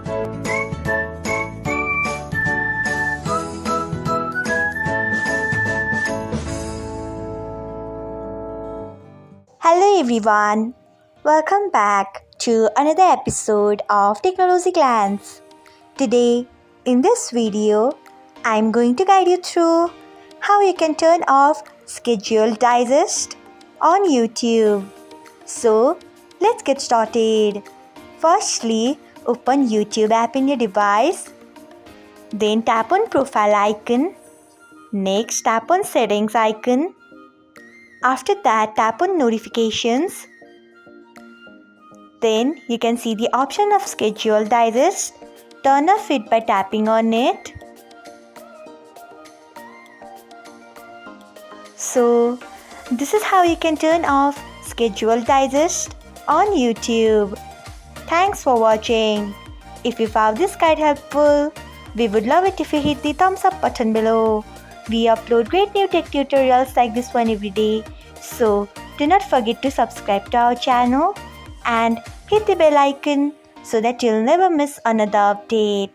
Hello everyone, welcome back to another episode of Technologyglance. Today, in this video, I'm going to guide you through how you can turn off Schedule Digest on YouTube. So, let's get started. Firstly, open YouTube app in your device. Then tap on Profile icon. Next, tap on Settings icon. After that, tap on Notifications. Then you can see the option of Schedule Digest. Turn off it by tapping on it. So, this is how you can turn off Schedule Digest on YouTube. Thanks for watching. If you found this guide helpful, we would love it if you hit the thumbs up button below. We upload great new tech tutorials like this one every day. So, do not forget to subscribe to our channel and hit the bell icon so that you'll never miss another update.